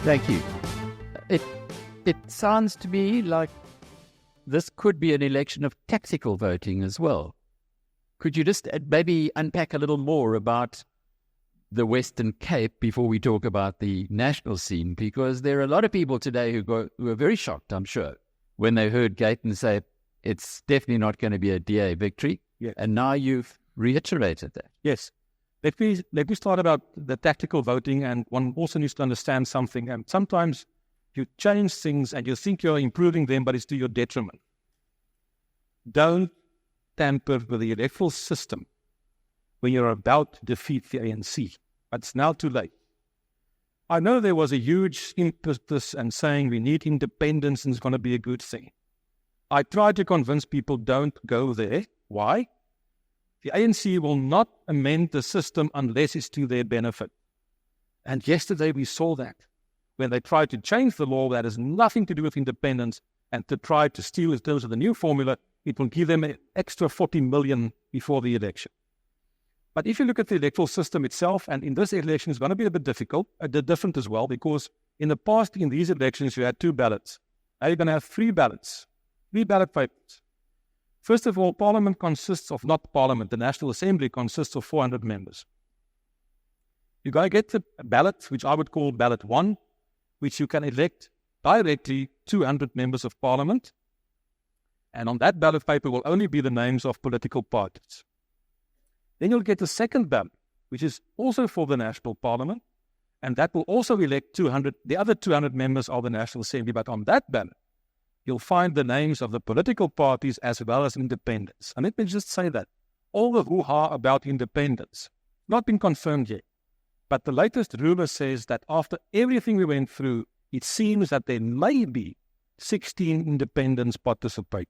Thank you. It sounds to me like this could be an election of tactical voting as well. Could you just maybe unpack a little more about the Western Cape before we talk about the national scene? Because there are a lot of people today who are very shocked, I'm sure, when they heard Gayton say it's definitely not going to be a DA victory. Yes. And now you've reiterated that. Yes. Let me start about the tactical voting, and one also needs to understand something. And sometimes you change things and you think you're improving them, but it's to your detriment. Don't tamper with the electoral system when you're about to defeat the ANC. But it's now too late. I know there was a huge impetus and saying we need independence and it's going to be a good thing. I tried to convince people don't go there. Why? The ANC will not amend the system unless it's to their benefit. And yesterday we saw that. When they tried to change the law that has nothing to do with independence and to try to steal in terms of the new formula, it will give them an extra 40 million before the election. But if you look at the electoral system itself, and in this election it's going to be a bit different as well, because in the past, in these elections, you had 2 ballots. Now you're going to have 3 ballots, 3 ballot papers. First of all, Parliament consists of, not Parliament, the National Assembly consists of 400 members. You're going to get the ballot, which I would call ballot 1, which you can elect directly 200 members of Parliament. And on that ballot paper will only be the names of political parties. Then you'll get the second ballot, which is also for the National Parliament, and that will also elect 200. The other 200 members of the National Assembly, but on that ballot, you'll find the names of the political parties as well as independents. And let me just say that all the hoo-ha about independence, not been confirmed yet, but the latest ruler says that after everything we went through, it seems that there may be 16 independents participate.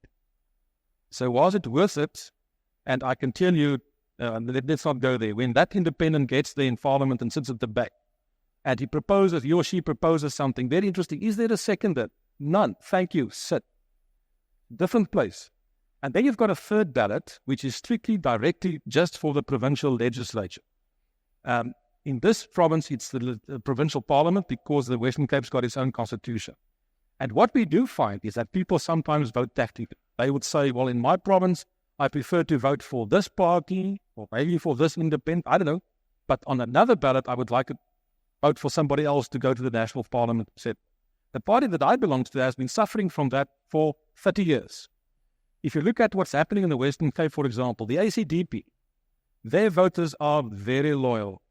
So was it worth it? And I can tell you, let's not go there. When that independent gets there in Parliament and sits at the back, and he or she proposes something very interesting, is there a seconder? None. Thank you. Sit. Different place. And then you've got a third ballot, which is strictly directly just for the provincial legislature. In this province, it's the provincial parliament because the Western Cape's got its own constitution. And what we do find is that people sometimes vote tactically. They would say, well, in my province, I prefer to vote for this party or maybe for this independent, I don't know. But on another ballot, I would like to vote for somebody else to go to the national parliament. The party that I belong to has been suffering from that for 30 years. If you look at what's happening in the Western Cape, for example, the ACDP, their voters are very loyal.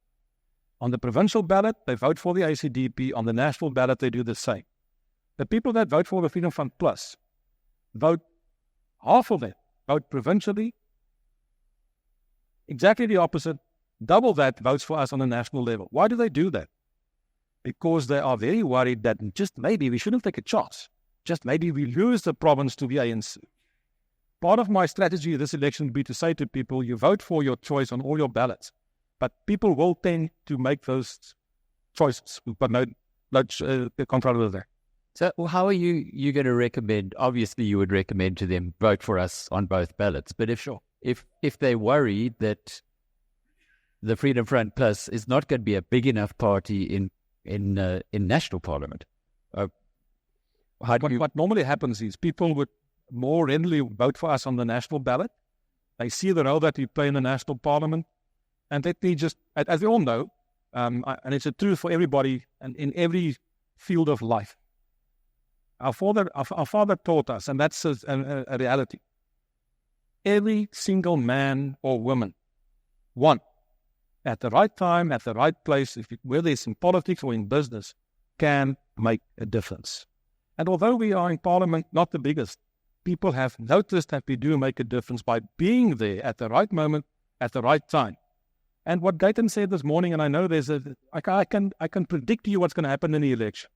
On the provincial ballot, they vote for the ACDP. On the national ballot, they do the same. The people that vote for the Freedom Front Plus vote, half of them vote provincially. Exactly the opposite. Double that votes for us on the national level. Why do they do that? Because they are very worried that just maybe we shouldn't take a chance. Just maybe we lose the province to the ANC. Part of my strategy this election would be to say to people, you vote for your choice on all your ballots. But people will tend to make those choices, but no control over that. So how are you going to recommend? Obviously, you would recommend to them vote for us on both ballots. But if they're worried that the Freedom Front Plus is not going to be a big enough party in national parliament, what normally happens is people would more readily vote for us on the national ballot. They see the role that we play in the national parliament. And let me just, as we all know, and it's a truth for everybody and in every field of life, our father taught us, and that's a reality. Every single man or woman, one, at the right time, at the right place, whether it's in politics or in business, can make a difference. And although we are in Parliament not the biggest, people have noticed that we do make a difference by being there at the right moment, at the right time. And what Gayton said this morning, and I know I can predict to you what's going to happen in the election.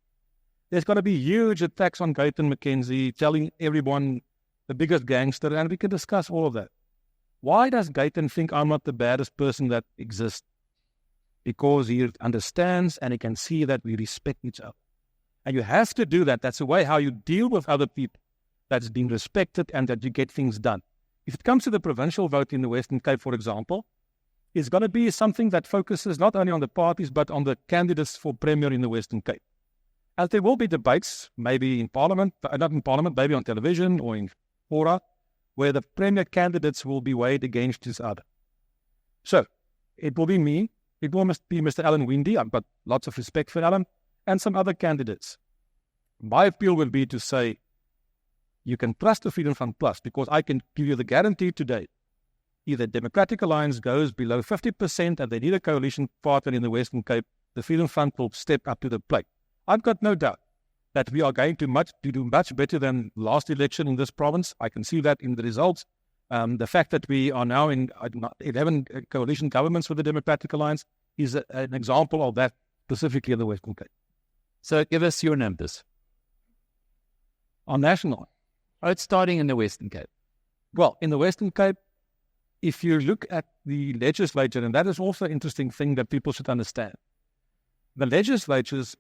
There's going to be huge attacks on Gayton McKenzie, telling everyone the biggest gangster, and we can discuss all of that. Why does Gayton think I'm not the baddest person that exists? Because he understands and he can see that we respect each other. And you have to do that. That's the way how you deal with other people, that's being respected and that you get things done. If it comes to the provincial vote in the Western Cape, for example, it's going to be something that focuses not only on the parties, but on the candidates for Premier in the Western Cape. And there will be debates, maybe in Parliament, not in Parliament, maybe on television or in fora, where the premier candidates will be weighed against each other. So, it will be me, it will be Mr. Alan Winde, I've got lots of respect for Alan, and some other candidates. My appeal will be to say, you can trust the Freedom Front Plus, because I can give you the guarantee today, either Democratic Alliance goes below 50% and they need a coalition partner in the Western Cape, the Freedom Front will step up to the plate. I've got no doubt that we are going to do much better than last election in this province. I can see that in the results. The fact that we are now in 11 coalition governments with the Democratic Alliance is an example of that, specifically in the Western Cape. So give us your numbers. On national. Oh, it's starting in the Western Cape. Well, in the Western Cape, if you look at the legislature, and that is also an interesting thing that people should understand, the legislatures,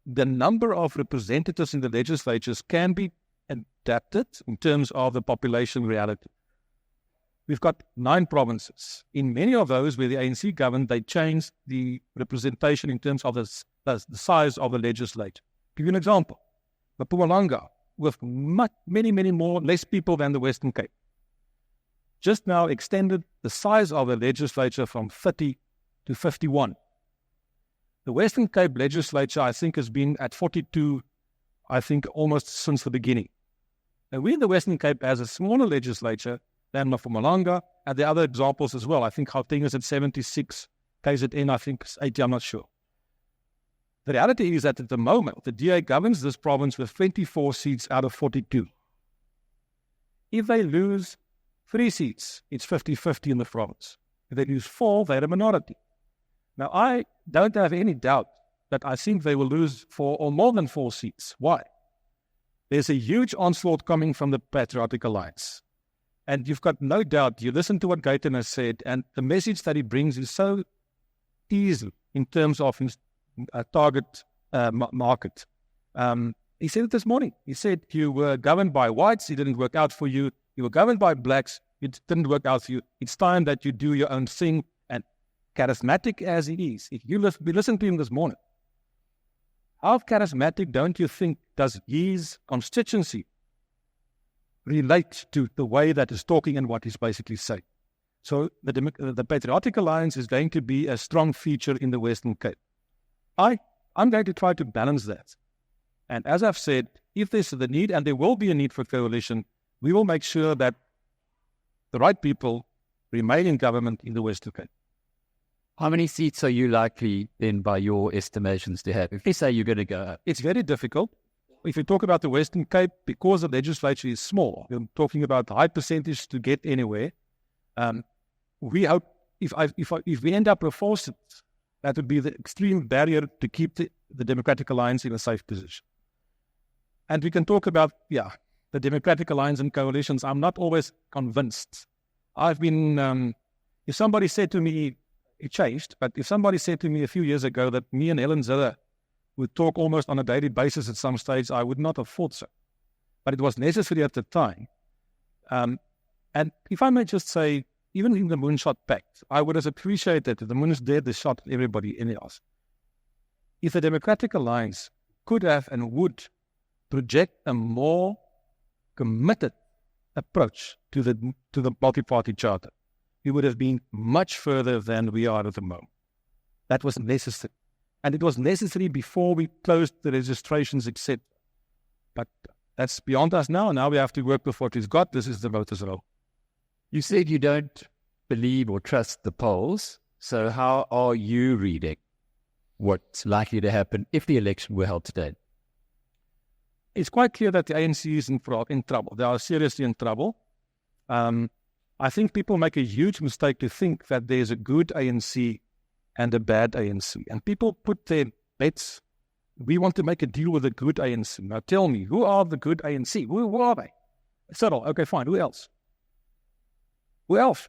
the number of representatives in the legislatures can be adapted in terms of the population reality. We've got 9 provinces. In many of those where the ANC governed, they changed the representation in terms of the size of the legislature. Give you an example. The Mpumalanga, with many less people than the Western Cape, just now extended the size of the legislature from 30 to 51. The Western Cape legislature, I think, has been at 42, I think, almost since the beginning. And we in the Western Cape has a smaller legislature than Mpumalanga, and the other examples as well. I think Gauteng is at 76, KZN, I think, is 80, I'm not sure. The reality is that at the moment, the DA governs this province with 24 seats out of 42. If they lose 3 seats, it's 50-50 in the province. If they lose 4, they're a minority. Now, I don't have any doubt that I think they will lose 4 or more than 4 seats. Why? There's a huge onslaught coming from the Patriotic Alliance. And you've got no doubt, you listen to what Gayton has said, and the message that he brings is so easy in terms of his target market. He said it this morning. He said, you were governed by whites, it didn't work out for you. You were governed by blacks, it didn't work out for you. It's time that you do your own thing. And charismatic as he is, if you listen to him this morning, how charismatic don't you think does his constituency relate to the way that he's talking and what he's basically saying? So the Patriotic Alliance is going to be a strong feature in the Western Cape. I'm going to try to balance that. And as I've said, if there's the need, and there will be a need for coalition, we will make sure that the right people remain in government in the Western Cape. How many seats are you likely, then, by your estimations, to have? If you say you're going to go up, it's very difficult. If you talk about the Western Cape, because the legislature is small, we're talking about high percentage to get anywhere. We hope if we end up with 4 seats, that would be the extreme barrier to keep the Democratic Alliance in a safe position. And we can talk about, the Democratic Alliance and coalitions. I'm not always convinced. I've been, if somebody said to me, it changed, but if somebody said to me a few years ago that me and Helen Zille would talk almost on a daily basis at some stage, I would not have thought so. But it was necessary at the time. And if I may just say, even in the Moonshot Pact, I would have appreciated if the moon is dead, the shot at everybody else. If the Democratic Alliance could have and would project a more committed approach to the multi-party charter, we would have been much further than we are at the moment. That was necessary. And it was necessary before we closed the registrations, etc. But that's beyond us now. Now we have to work with what we've got. This is the voters' role. You said you don't believe or trust the polls. So how are you reading what's likely to happen if the election were held today? It's quite clear that the ANC is in trouble. They are seriously in trouble. I think people make a huge mistake to think that there's a good ANC and a bad ANC. And people put their bets, we want to make a deal with a good ANC. Now tell me, who are the good ANC? Who are they? Settle. Okay, fine. Who else? Who else?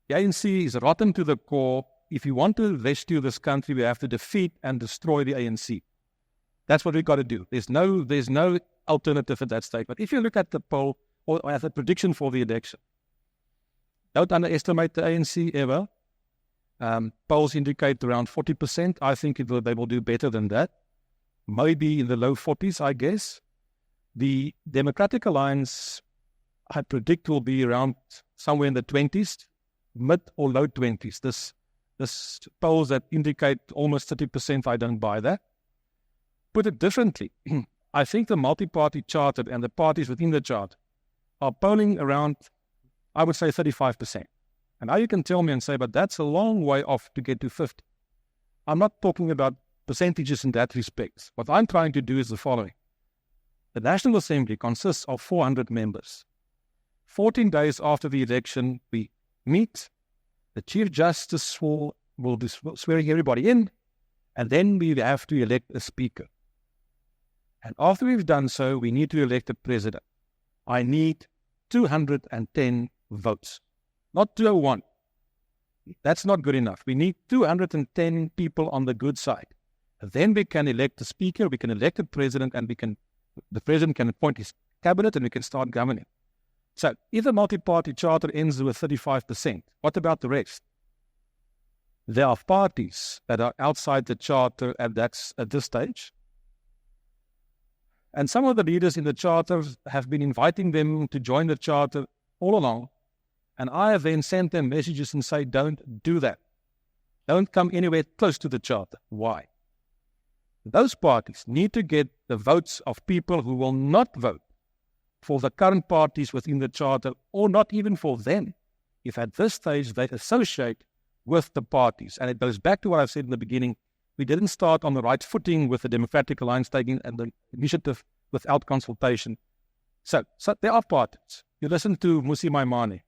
The ANC is rotten to the core. If you want to rescue this country, we have to defeat and destroy the ANC. That's what we've got to do. There's no alternative at that stage. But if you look at the poll or at the prediction for the election, don't underestimate the ANC ever. Polls indicate around 40%. I think they will do better than that. maybe in the low 40s, I guess. The Democratic Alliance, I predict, will be around somewhere in the 20s, mid or low 20s. This polls that indicate almost 30%, I don't buy that. Put it differently, I think the multi-party charter and the parties within the charter are polling around, I would say, 35%. And now you can tell me and say, but that's a long way off to get to 50. I'm not talking about percentages in that respect. What I'm trying to do is the following. The National Assembly consists of 400 members. 14 days after the election, we meet. The Chief Justice will be swearing everybody in, and then we have to elect a speaker. And after we've done so, we need to elect a president. I need 210 votes, not 201. That's not good enough. We need 210 people on the good side. Then we can elect a speaker, we can elect a president, and the president can appoint his cabinet, and we can start governing. So if the multi-party charter ends with 35%, what about the rest? There are parties that are outside the charter at this stage. And some of the leaders in the charter have been inviting them to join the charter all along. And I have then sent them messages and say, don't do that. Don't come anywhere close to the charter. Why? Those parties need to get the votes of people who will not vote for the current parties within the charter, or not even for them, if at this stage they associate with the parties. And it goes back to what I've said in the beginning. We didn't start on the right footing with the Democratic Alliance taking the initiative without consultation. So there are parties. You listen to Musi Maimane.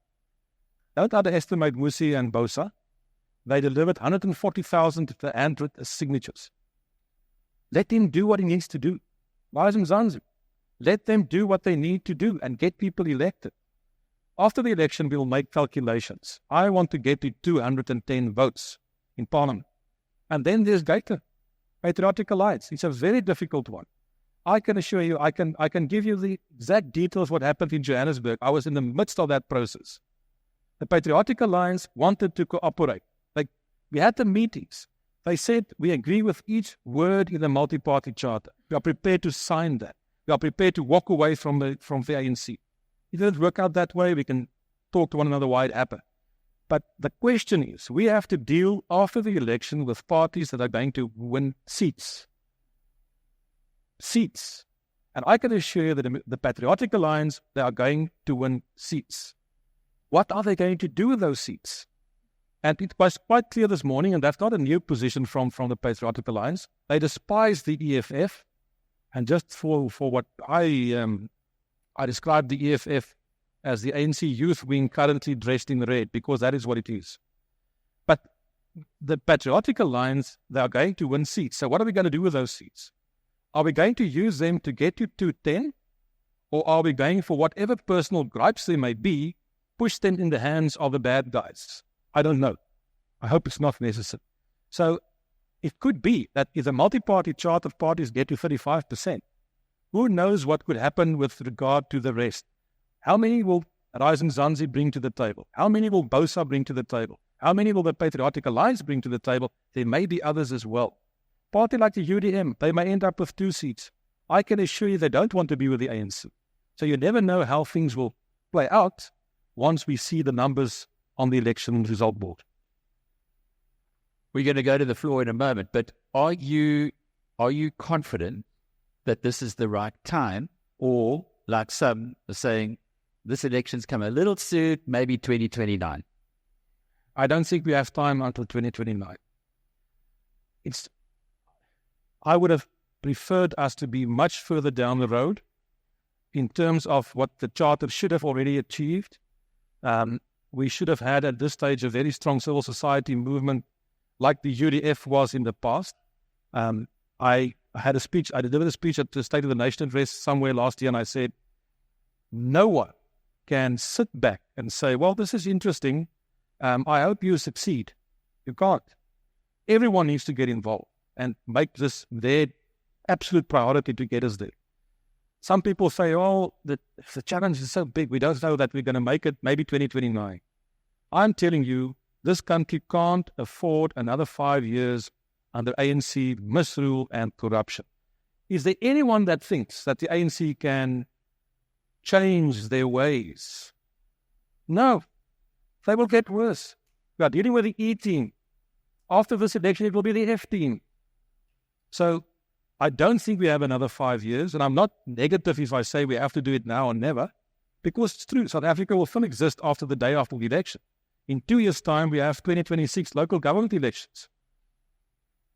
Don't underestimate Musi and Bosa. They delivered 140,000 signatures. Let him do what he needs to do. Mzansi. Let them do what they need to do and get people elected. After the election, we'll make calculations. I want to get to 210 votes in Parliament. And then there's Gaita, Patriotic Alliance. It's a very difficult one. I can assure you, I can give you the exact details of what happened in Johannesburg. I was in the midst of that process. The Patriotic Alliance wanted to cooperate. We had the meetings. They said, we agree with each word in the multi-party charter. We are prepared to sign that. We are prepared to walk away from the ANC. It didn't work out that way. We can talk to one another why it happened. But the question is, we have to deal after the election with parties that are going to win seats. Seats. And I can assure you that the Patriotic Alliance, they are going to win seats. What are they going to do with those seats? And it was quite clear this morning, and that's not a new position from the Patriotic Alliance. They despise the EFF. And just for what I described the EFF as the ANC youth wing currently dressed in red, because that is what it is. But the Patriotic Alliance, they are going to win seats. So what are we going to do with those seats? Are we going to use them to get to 210? Or are we going, for whatever personal gripes there may be, push them in the hands of the bad guys? I don't know. I hope it's not necessary. So it could be that if the multi-party charter of parties get to 35%, who knows what could happen with regard to the rest? How many will Rising Zanzi bring to the table? How many will Bosa bring to the table? How many will the Patriotic Alliance bring to the table? There may be others as well. Party like the UDM, they may end up with 2 seats. I can assure you they don't want to be with the ANC. So you never know how things will play out once we see the numbers on the election result board. We're going to go to the floor in a moment, but are you confident that this is the right time, or like some are saying, this election's come a little soon, maybe 2029? I don't think we have time until 2029. I would have preferred us to be much further down the road in terms of what the charter should have already achieved. We should have had at this stage a very strong civil society movement like the UDF was in the past. I had a speech, I delivered a speech at the State of the Nation address somewhere last year, and I said, no one can sit back and say, well, this is interesting. I hope you succeed. You can't. Everyone needs to get involved and make this their absolute priority to get us there. Some people say, oh, the challenge is so big, we don't know that we're going to make it, maybe 2029. I'm telling you, this country can't afford another 5 years under ANC misrule and corruption. Is there anyone that thinks that the ANC can change their ways? No. They will get worse. We are dealing with the E team. After this election, it will be the F team. So I don't think we have another 5 years, and I'm not negative if I say we have to do it now or never, because it's true. South Africa will still exist after the day after the election. In 2 years' time, we have 2026 local government elections.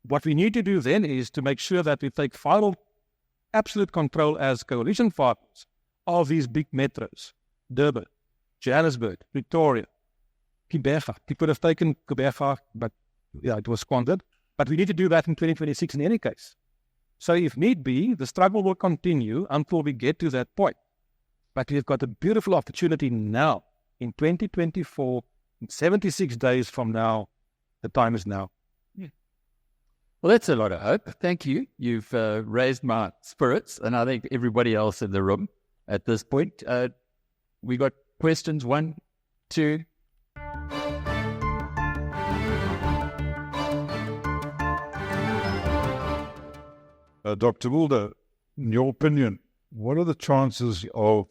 What we need to do then is to make sure that we take final, absolute control as coalition partners of these big metros. Durban, Johannesburg, Pretoria, Gqeberha. We could have taken Gqeberha, but it was squandered. But we need to do that in 2026 in any case. So if need be, the struggle will continue until we get to that point. But we've got a beautiful opportunity now, in 2024, in 76 days from now. The time is now. Well, that's a lot of hope. Thank you. You've raised my spirits, and I think everybody else in the room at this point. We got questions, 1, 2. Dr. Mulder, in your opinion, what are the chances of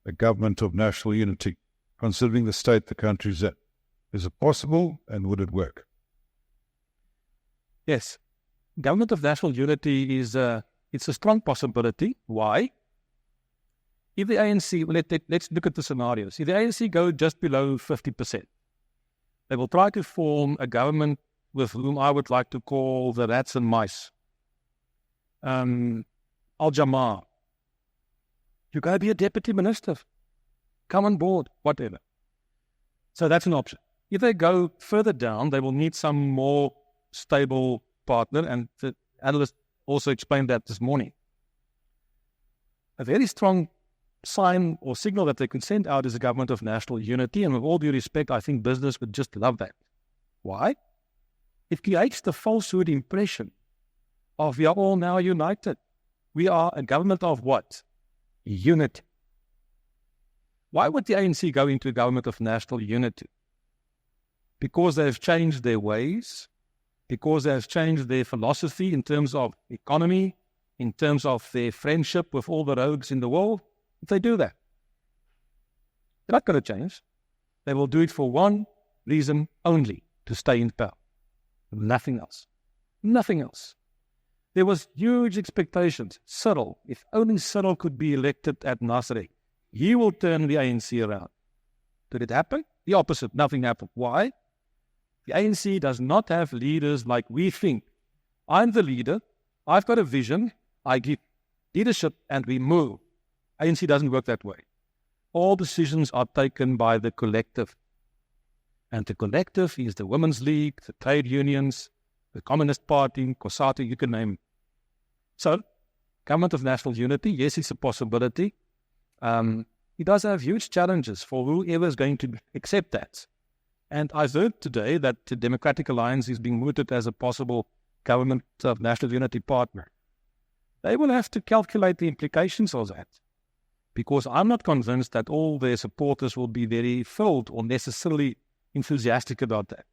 a government of national unity, considering the state the country's in? Is it possible, and would it work? Yes. Government of national unity it's a strong possibility. Why? If the ANC, let's look at the scenarios. If the ANC go just below 50%, they will try to form a government with whom I would like to call the rats and mice. Al-Jamaa. You got to be a deputy minister. Come on board, whatever. So that's an option. If they go further down, they will need some more stable partner, and the analyst also explained that this morning. A very strong sign or signal that they can send out is a government of national unity, and with all due respect, I think business would just love that. Why? It creates the falsehood impression of we are all now united. We are a government of what? Unity. Why would the ANC go into a government of national unity? Because they have changed their ways, because they have changed their philosophy in terms of economy, in terms of their friendship with all the rogues in the world. If they do that, they're not going to change. They will do it for one reason only, to stay in power. Nothing else. Nothing else. There was huge expectations. Cyril, if only Cyril could be elected at Nasrec, he will turn the ANC around. Did it happen? The opposite. Nothing happened. Why? The ANC does not have leaders like we think. I'm the leader. I've got a vision. I give leadership and we move. ANC doesn't work that way. All decisions are taken by the collective. And the collective is the Women's League, the trade unions, the Communist Party, COSATU, you can name it. So, government of national unity, yes, it's a possibility. It does have huge challenges for whoever is going to accept that. And I've heard today that the Democratic Alliance is being mooted as a possible government of national unity partner. They will have to calculate the implications of that, because I'm not convinced that all their supporters will be very thrilled or necessarily enthusiastic about that.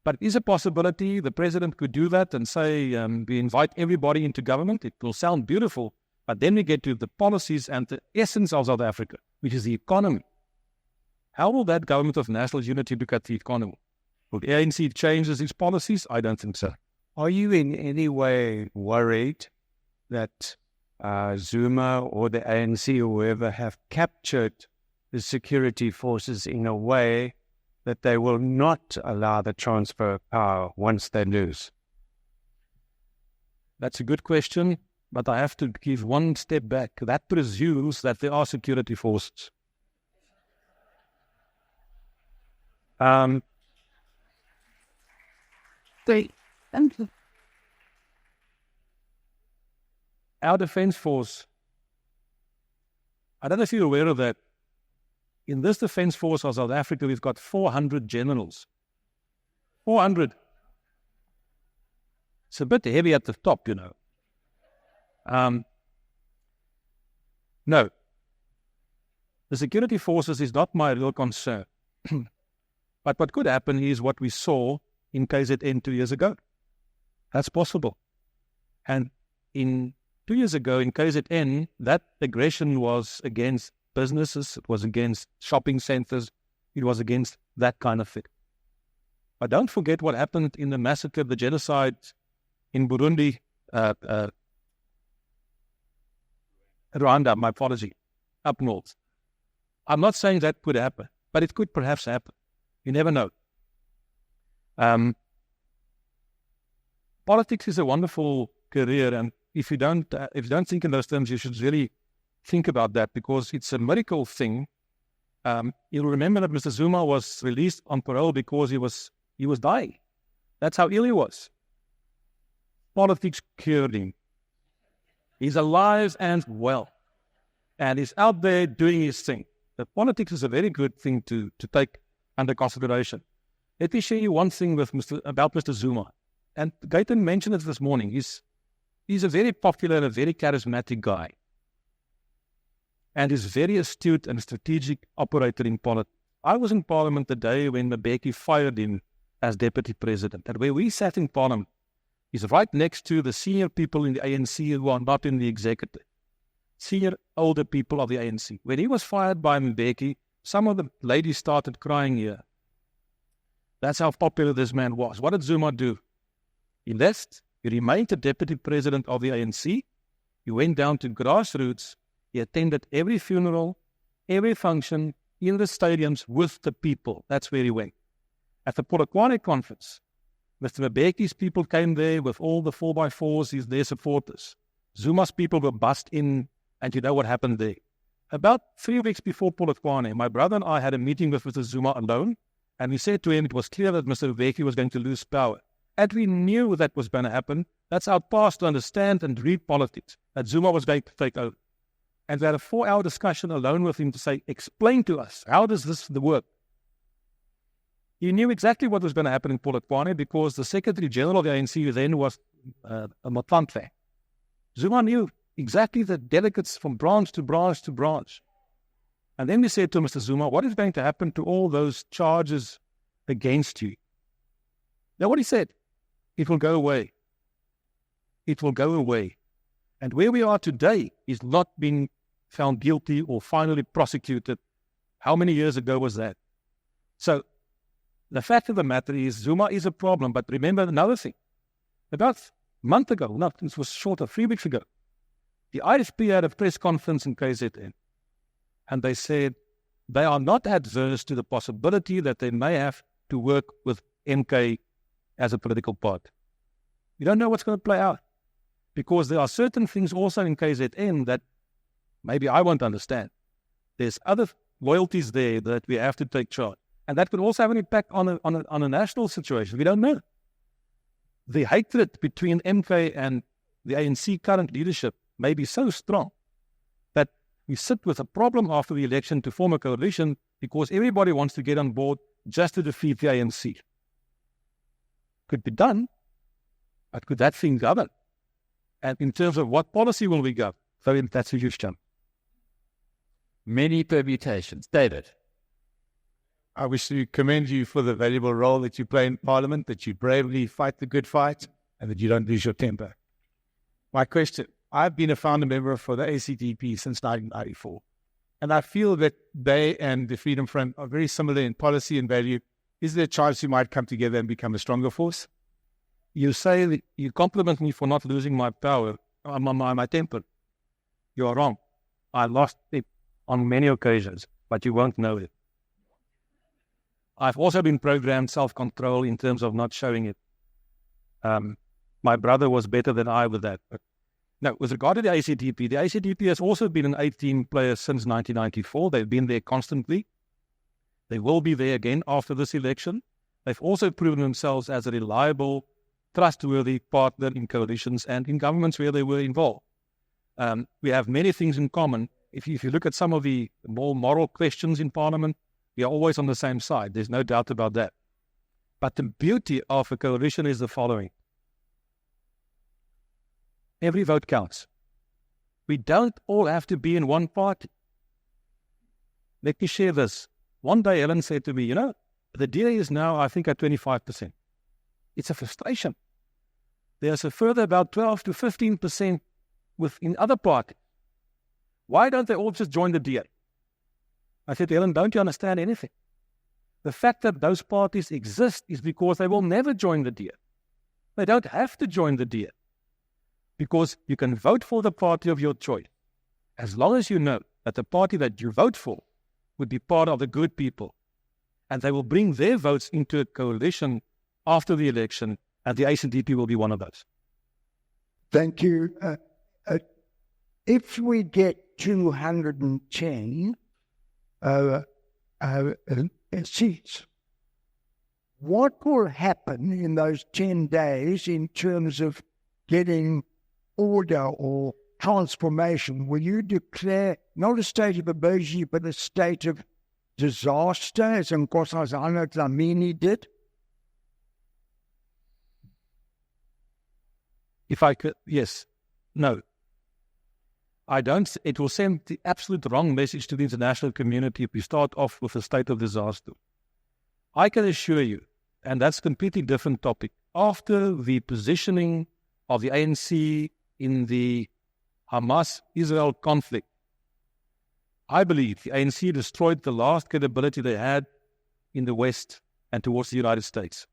But it is a possibility. The president could do that and say, we invite everybody into government. It will sound beautiful, but then we get to the policies and the essence of South Africa, which is the economy. How will that government of national unity look at the economy? Will the ANC change its policies? I don't think so. Are you in any way worried that Zuma or the ANC or whoever have captured the security forces in a way that they will not allow the transfer of power once they lose? That's a good question, but I have to give one step back. That presumes that there are security forces. Our defense force, I don't know if you're aware of that. In this defense force of South Africa, we've got 400 generals. 400. It's a bit heavy at the top, you know. No. The security forces is not my real concern. But what could happen is what we saw in KZN 2 years ago. That's possible. And in 2 years ago in KZN, that aggression was against businesses, it was against shopping centers, it was against that kind of thing. But don't forget what happened in the massacre, the genocide in Burundi, Rwanda, my apology, up north. I'm not saying that could happen, but it could perhaps happen. You never know. Politics is a wonderful career, and if you don't think in those terms, you should really think about that, because it's a miracle thing. You'll remember that Mr. Zuma was released on parole because he was dying. That's how ill he was. Politics cured him. He's alive and well, and he's out there doing his thing. The politics is a very good thing to take under consideration. Let me share you one thing about Mr. Zuma. And Gaitan mentioned it this morning. He's a very popular, a very charismatic guy. And he's very astute and strategic operator in politics. I was in Parliament the day when Mbeki fired him as Deputy President. And where we sat in Parliament is right next to the senior people in the ANC who are not in the executive. Senior, older people of the ANC. When he was fired by Mbeki, some of the ladies started crying here. That's how popular this man was. What did Zuma do? He left. He remained the Deputy President of the ANC. He went down to grassroots. He attended every funeral, every function in the stadiums with the people. That's where he went. At the Polokwane conference, Mr. Mbeki's people came there with all the 4x4s, their supporters. Zuma's people were bussed in, and you know what happened there. About 3 weeks before Polokwane, my brother and I had a meeting with Mr. Zuma alone, and we said to him it was clear that Mr. Mbeki was going to lose power. And we knew that was going to happen. That's our task, to understand and read politics, that Zuma was going to take over. And we had a 4-hour discussion alone with him to say, explain to us, how does this work? He knew exactly what was going to happen in Polokwane because the Secretary General of the ANC then was Motlantle. Zuma knew exactly the delegates from branch to branch to branch. And then we said to Mr. Zuma, what is going to happen to all those charges against you? Now what he said, it will go away. It will go away. And where we are today is not being found guilty or finally prosecuted. How many years ago was that? So the fact of the matter is Zuma is a problem. But remember another thing. About a month ago, no, it was shorter, 3 weeks ago, the IFP had a press conference in KZN. And they said they are not adverse to the possibility that they may have to work with MK as a political party. We don't know what's going to play out, because there are certain things also in KZN that maybe I won't understand. There's other loyalties there that we have to take charge. And that could also have an impact on a national situation. We don't know. The hatred between MK and the ANC current leadership may be so strong that we sit with a problem after the election to form a coalition because everybody wants to get on board just to defeat the ANC. Could be done, but could that thing govern? And in terms of what policy will we govern? So that's a huge jump. Many permutations. David. I wish to commend you for the valuable role that you play in Parliament, that you bravely fight the good fight, and that you don't lose your temper. My question, I've been a founder member for the ACDP since 1994, and I feel that they and the Freedom Front are very similar in policy and value. Is there a chance you might come together and become a stronger force? You say that you compliment me for not losing my power, my temper. You are wrong. I lost it on many occasions, but you won't know it. I've also been programmed self-control in terms of not showing it. My brother was better than I with that. But no, with regard to the ACDP has also been an 18 player since 1994. They've been there constantly. They will be there again after this election. They've also proven themselves as a reliable, trustworthy partner in coalitions and in governments where they were involved. We have many things in common. If you look at some of the more moral questions in Parliament, we are always on the same side. There's no doubt about that. But the beauty of a coalition is the following. Every vote counts. We don't all have to be in one party. Let me share this. One day Helen said to me, the DA is now, I think, at 25%. It's a frustration. There's a further about 12 to 15% within other parties. Why don't they all just join the DA? I said to Helen, don't you understand anything? The fact that those parties exist is because they will never join the DA. They don't have to join the DA because you can vote for the party of your choice as long as you know that the party that you vote for would be part of the good people and they will bring their votes into a coalition after the election, and the ACDP will be one of those. Thank you. If we get 210 seats, what will happen in those 10 days in terms of getting order or transformation? Will you declare not a state of emergency but a state of disaster, as Nkosazana Dlamini did? If I could, yes. No. I don't. It will send the absolute wrong message to the international community if we start off with a state of disaster. I can assure you, and that's a completely different topic, after the positioning of the ANC in the Hamas-Israel conflict, I believe the ANC destroyed the last credibility they had in the West and towards the United States.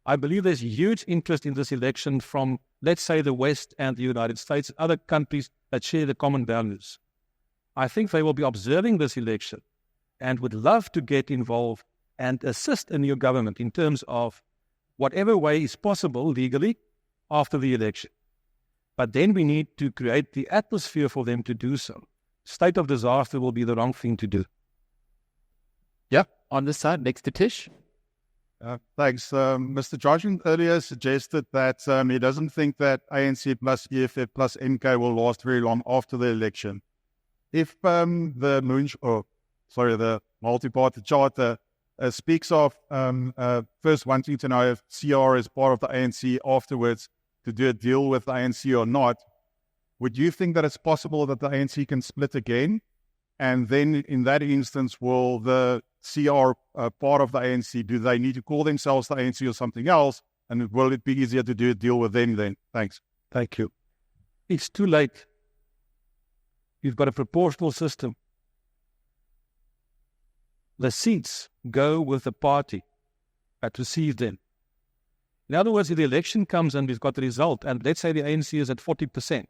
I believe there's huge interest in this election from, let's say, the West and the United States, other countries that share the common values. I think they will be observing this election and would love to get involved and assist a new government in terms of whatever way is possible legally after the election. But then we need to create the atmosphere for them to do so. State of disaster will be the wrong thing to do. Yeah, on this side, next to Tish. Thanks. Mr. Johnson earlier suggested that he doesn't think that ANC plus EFF plus MK will last very long after the election. If the multi-party charter speaks of first wanting to know if CR is part of the ANC afterwards to do a deal with the ANC or not, would you think that it's possible that the ANC can split again? And then in that instance, will the CR part of the ANC, do they need to call themselves the ANC or something else? And will it be easier to do a deal with them then? Thanks. Thank you. It's too late. You've got a proportional system. The seats go with the party that received them. In other words, if the election comes and we've got the result, and let's say the ANC is at 40%,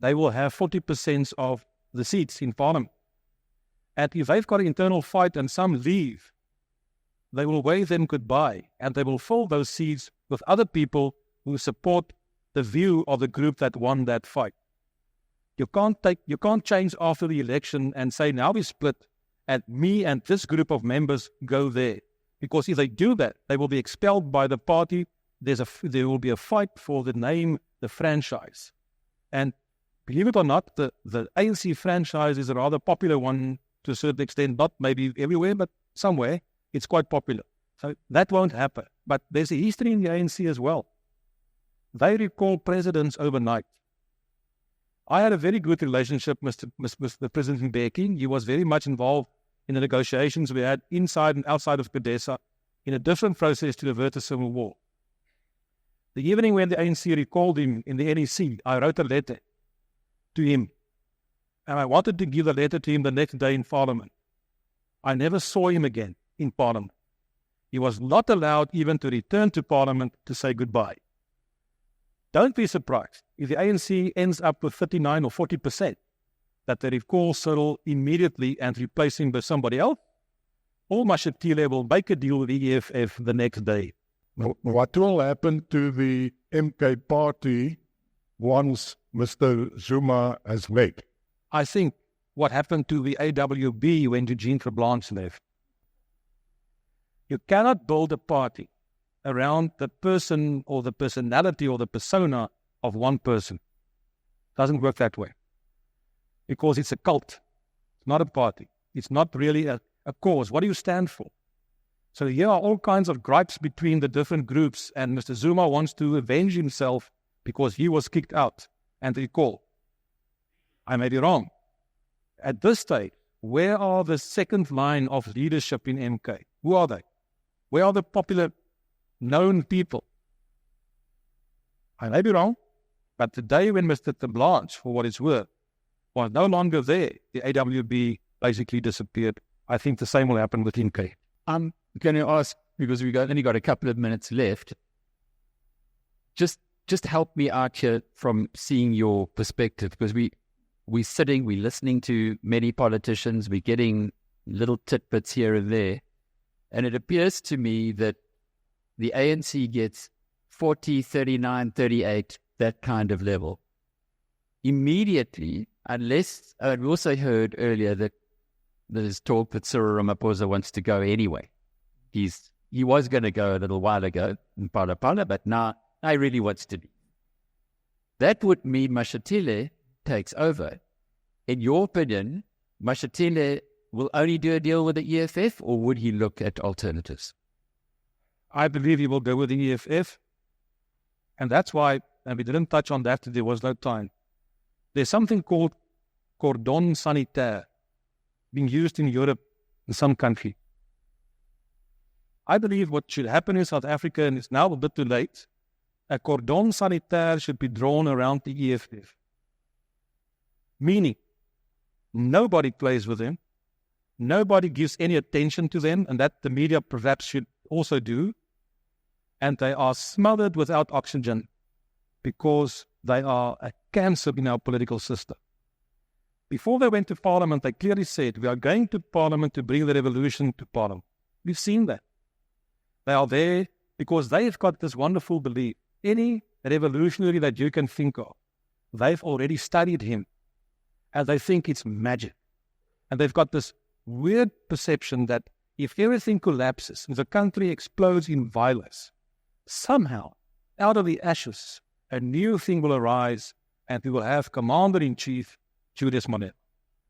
they will have 40% of the seats in Parliament. And if they've got an internal fight and some leave, they will wave them goodbye and they will fill those seats with other people who support the view of the group that won that fight. You can't change after the election and say, now we split and me and this group of members go there. Because if they do that, they will be expelled by the party. There will be a fight for the name, the franchise. And believe it or not, the ANC franchise is a rather popular one to a certain extent, not maybe everywhere, but somewhere. It's quite popular. So that won't happen. But there's a history in the ANC as well. They recall presidents overnight. I had a very good relationship with President Mbeki. He was very much involved in the negotiations we had inside and outside of CODESA in a different process to avert a civil war. The evening when the ANC recalled him in the NEC, I wrote a letter to him. And I wanted to give the letter to him the next day in Parliament. I never saw him again in Parliament. He was not allowed even to return to Parliament to say goodbye. Don't be surprised if the ANC ends up with 39 or 40%, that they recall Cyril immediately and replace him by somebody else, or Mashatile will make a deal with the EFF the next day. What will happen to the MK party once Mr. Zuma has left? I think what happened to the AWB when Eugene Treblanche left. You cannot build a party around the person or the personality or the persona of one person. It doesn't work that way. Because it's a cult. It's not a party. It's not really a cause. What do you stand for? So here are all kinds of gripes between the different groups, and Mr. Zuma wants to avenge himself because he was kicked out. And recall, I may be wrong. At this stage, where are the second line of leadership in MK? Who are they? Where are the popular, known people? I may be wrong, But the day when Mr. de Blanche, for what it's worth, was no longer there, the AWB basically disappeared. I think the same will happen with MK. I'm going to ask, because we've only got a couple of minutes left, just help me out here from seeing your perspective, because we're sitting, we're listening to many politicians, we're getting little tidbits here and there, and it appears to me that the ANC gets 40, 39, 38, that kind of level. Immediately, unless, we also heard earlier that there's talk that Cyril Ramaphosa wants to go anyway. He was going to go a little while ago in Pala, but now he really wants to leave. That would mean Mashatile takes over. In your opinion, Mashatile will only do a deal with the EFF, or would he look at alternatives? I believe he will go with the EFF. And that's why, and we didn't touch on that, there was no time. There's something called cordon sanitaire being used in Europe in some country. I believe what should happen in South Africa, and it's now a bit too late, a cordon sanitaire should be drawn around the EFF. Meaning, nobody plays with them, nobody gives any attention to them, and that the media perhaps should also do, and they are smothered without oxygen because they are a cancer in our political system. Before they went to Parliament, they clearly said, we are going to Parliament to bring the revolution to Parliament. We've seen that. They are there because they've got this wonderful belief. Any revolutionary that you can think of, they've already studied him, and they think it's magic. And they've got this weird perception that if everything collapses, if the country explodes in violence, somehow, out of the ashes, a new thing will arise, and we will have Commander-in-Chief Julius Malema.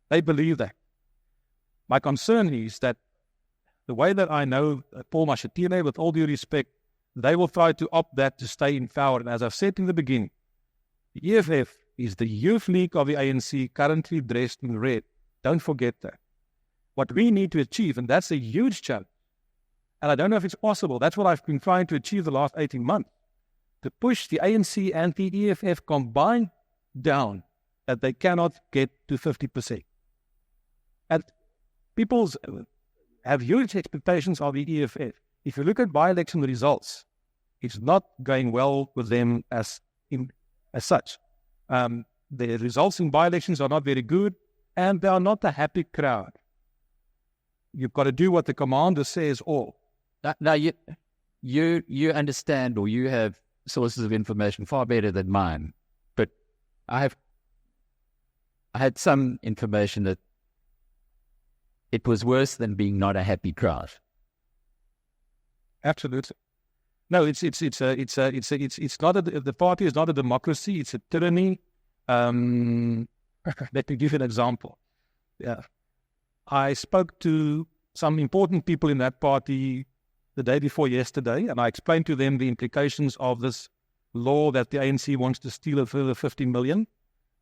They believe that. My concern is that the way that I know Paul Mashatile, with all due respect, they will try to opt that to stay in power. And as I've said in the beginning, the EFF is the youth league of the ANC, currently dressed in red. Don't forget that. What we need to achieve, and that's a huge challenge, and I don't know if it's possible, that's what I've been trying to achieve the last 18 months, to push the ANC and the EFF combined down, that they cannot get to 50%. And people have huge expectations of the EFF. If you look at by-election results, it's not going well with them as such. The results in by-elections are not very good, and they are not a happy crowd. You've got to do what the commander says all. Now you understand, or you have sources of information far better than mine, but I had some information that it was worse than being not a happy crowd. Absolutely. No, it's not the party is not a democracy. It's a tyranny. Let me give you an example. Yeah, I spoke to some important people in that party the day before yesterday, and I explained to them the implications of this law that the ANC wants to steal a further 50 million.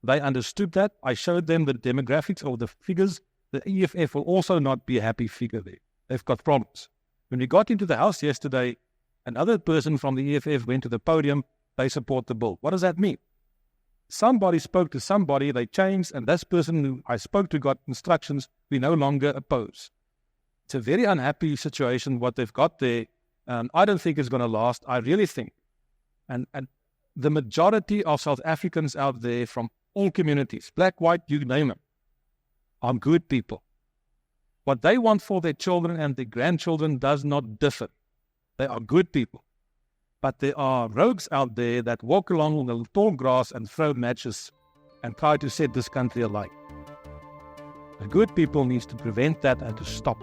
They understood that. I showed them the demographics or the figures. The EFF will also not be a happy figure there. They've got problems. When we got into the House yesterday, another person from the EFF went to the podium. They support the bill. What does that mean? Somebody spoke to somebody, they changed, and this person who I spoke to got instructions, we no longer oppose. It's a very unhappy situation, what they've got there. I don't think it's going to last. I really think. And the majority of South Africans out there from all communities, black, white, you name them, are good people. What they want for their children and their grandchildren does not differ. They are good people. But there are rogues out there that walk along on the tall grass and throw matches and try to set this country alight. The good people need to prevent that and to stop.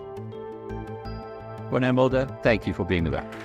Corné Mulder, thank you for being with us.